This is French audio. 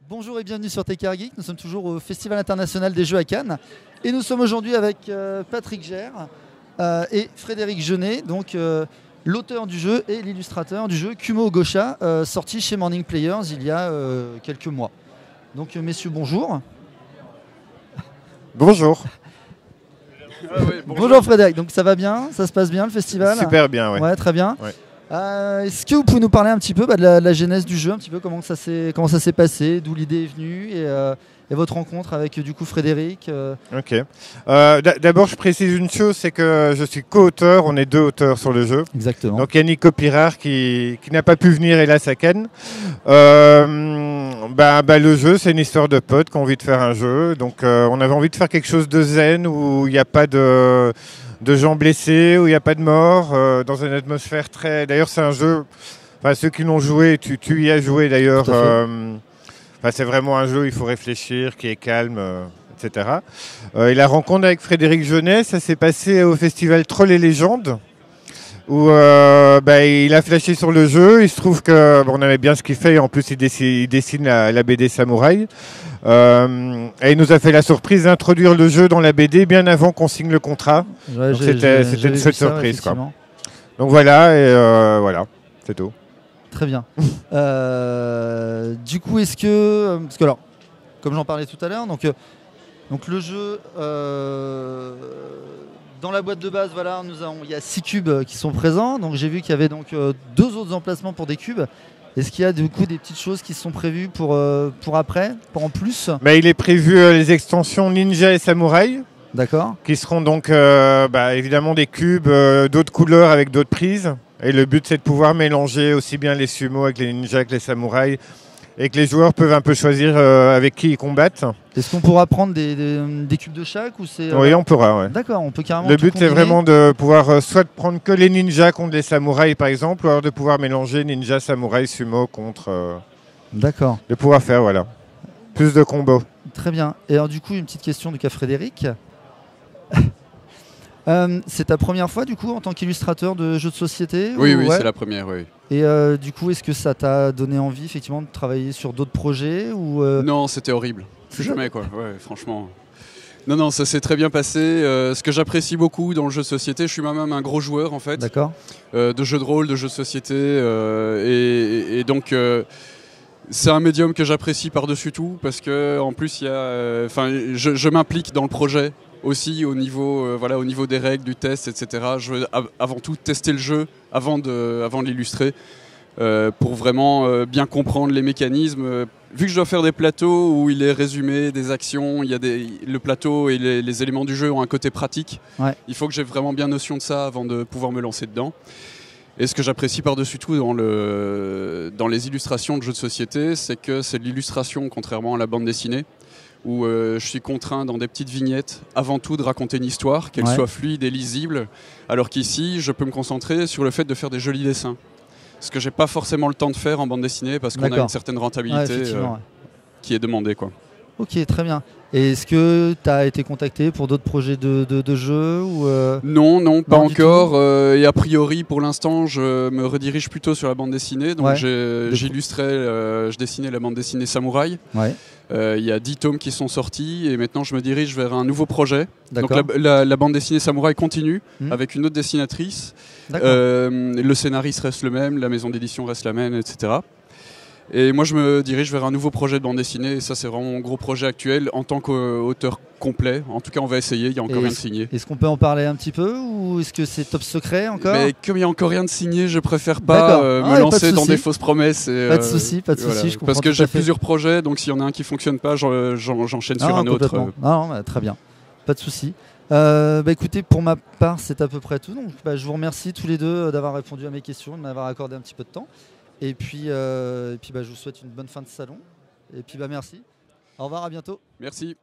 Bonjour et bienvenue sur TKR Geek. Nous sommes toujours au Festival international des jeux à Cannes et nous sommes aujourd'hui avec Patrick Gère et Frédéric Jeunet, donc l'auteur du jeu et l'illustrateur du jeu Kumo Gosha, sorti chez Morning Players il y a quelques mois. Donc messieurs, bonjour. Bonjour. Ah oui, Bonjour Frédéric, donc ça va bien? Ça se passe bien le festival? Super bien, ouais. Ouais, très bien. Ouais. Est-ce que vous pouvez nous parler un petit peu de la genèse du jeu, un petit peu comment ça s'est passé, d'où l'idée est venue et votre rencontre avec du coup Frédéric Ok. D'abord, je précise une chose, c'est que je suis co-auteur, on est deux auteurs sur le jeu. Exactement. Donc il y a Nico Pirard qui n'a pas pu venir, hélas, à Cannes. Le jeu, c'est une histoire de potes qui ont envie de faire un jeu. Donc on avait envie de faire quelque chose de zen, où il n'y a pas de gens blessés, où il n'y a pas de mort, dans une atmosphère très... D'ailleurs, c'est un jeu... Enfin, ceux qui l'ont joué, tu y as joué d'ailleurs. C'est vraiment un jeu où il faut réfléchir, qui est calme, etc. Et la rencontre avec Frédéric Jeunet, ça s'est passé au festival Trolls et Légendes, où il a flashé sur le jeu. Il se trouve qu'on aimait bien ce qu'il fait, et en plus il dessine la BD Samouraï. Et il nous a fait la surprise d'introduire le jeu dans la BD bien avant qu'on signe le contrat. Ouais, c'était une chouette surprise, quoi. Donc voilà, et voilà, c'est tout. Très bien. Du coup, est-ce que... Parce que alors, comme j'en parlais tout à l'heure, donc le jeu... dans la boîte de base, voilà, il y a 6 cubes qui sont présents. Donc j'ai vu qu'il y avait donc 2 autres emplacements pour des cubes. Est-ce qu'il y a du coup des petites choses qui sont prévues pour après, pour en plus? Il est prévu les extensions Ninja et Samouraï. D'accord. Qui seront donc évidemment des cubes d'autres couleurs avec d'autres prises. Et le but, c'est de pouvoir mélanger aussi bien les sumo avec les ninjas que les samouraïs, et que les joueurs peuvent un peu choisir avec qui ils combattent. Est-ce qu'on pourra prendre des cubes de chaque ou c'est Oui, on pourra, ouais. D'accord, on peut carrément. Le but, c'est vraiment de pouvoir soit prendre que les ninjas contre les samouraïs, par exemple, ou alors de pouvoir mélanger ninja, samouraï, sumo contre... D'accord. De pouvoir faire, voilà, plus de combos. Très bien. Et alors du coup, une petite question du cas Frédéric. C'est ta première fois du coup en tant qu'illustrateur de jeux de société? Oui, ouais. C'est la première, oui. Et du coup, est-ce que ça t'a donné envie effectivement de travailler sur d'autres projets ou Non, c'était horrible. Jamais, quoi. Ouais, franchement. Non, ça s'est très bien passé. Ce que j'apprécie beaucoup dans le jeu de société, je suis moi-même un gros joueur en fait. D'accord. De jeux de rôle, de jeux de société. Et donc, c'est un médium que j'apprécie par-dessus tout parce que en plus, je m'implique dans le projet aussi au niveau des règles, du test, etc. Je veux avant tout tester le jeu avant de l'illustrer pour vraiment bien comprendre les mécanismes. Vu que je dois faire des plateaux où il est résumé des actions, le plateau et les éléments du jeu ont un côté pratique. Ouais. Il faut que j'ai vraiment bien notion de ça avant de pouvoir me lancer dedans. Et ce que j'apprécie par-dessus tout dans les illustrations de jeux de société, c'est que c'est de l'illustration contrairement à la bande dessinée, où je suis contraint dans des petites vignettes avant tout de raconter une histoire, qu'elle soit fluide et lisible, alors qu'ici je peux me concentrer sur le fait de faire des jolis dessins. Ce que j'ai pas forcément le temps de faire en bande dessinée parce qu'on a une certaine rentabilité qui est demandée, quoi. Ok, très bien. Et est-ce que tu as été contacté pour d'autres projets de jeux ou Non, pas encore. Et a priori, pour l'instant, je me redirige plutôt sur la bande dessinée. Donc je dessinais la bande dessinée Samouraï. Ouais. Il y a 10 tomes qui sont sortis et maintenant je me dirige vers un nouveau projet. Donc D'accord. la bande dessinée Samouraï continue avec une autre dessinatrice. Le scénariste reste le même, la maison d'édition reste la même, etc. Et moi je me dirige vers un nouveau projet de bande dessinée et ça c'est vraiment mon gros projet actuel en tant qu'auteur complet. En tout cas on va essayer, il n'y a encore rien de signé. Est-ce qu'on peut en parler un petit peu ou est-ce que c'est top secret encore? Mais comme il n'y a encore rien de signé, je préfère pas me lancer dans des fausses promesses. Pas de souci, je comprends. Parce que j'ai plusieurs projets, donc s'il y en a un qui ne fonctionne pas, j'enchaîne sur un autre. Non, très bien, pas de souci. Écoutez, pour ma part c'est à peu près tout. Donc, je vous remercie tous les deux d'avoir répondu à mes questions, de m'avoir accordé un petit peu de temps. Et puis, je vous souhaite une bonne fin de salon. Et puis merci. Au revoir, à bientôt. Merci.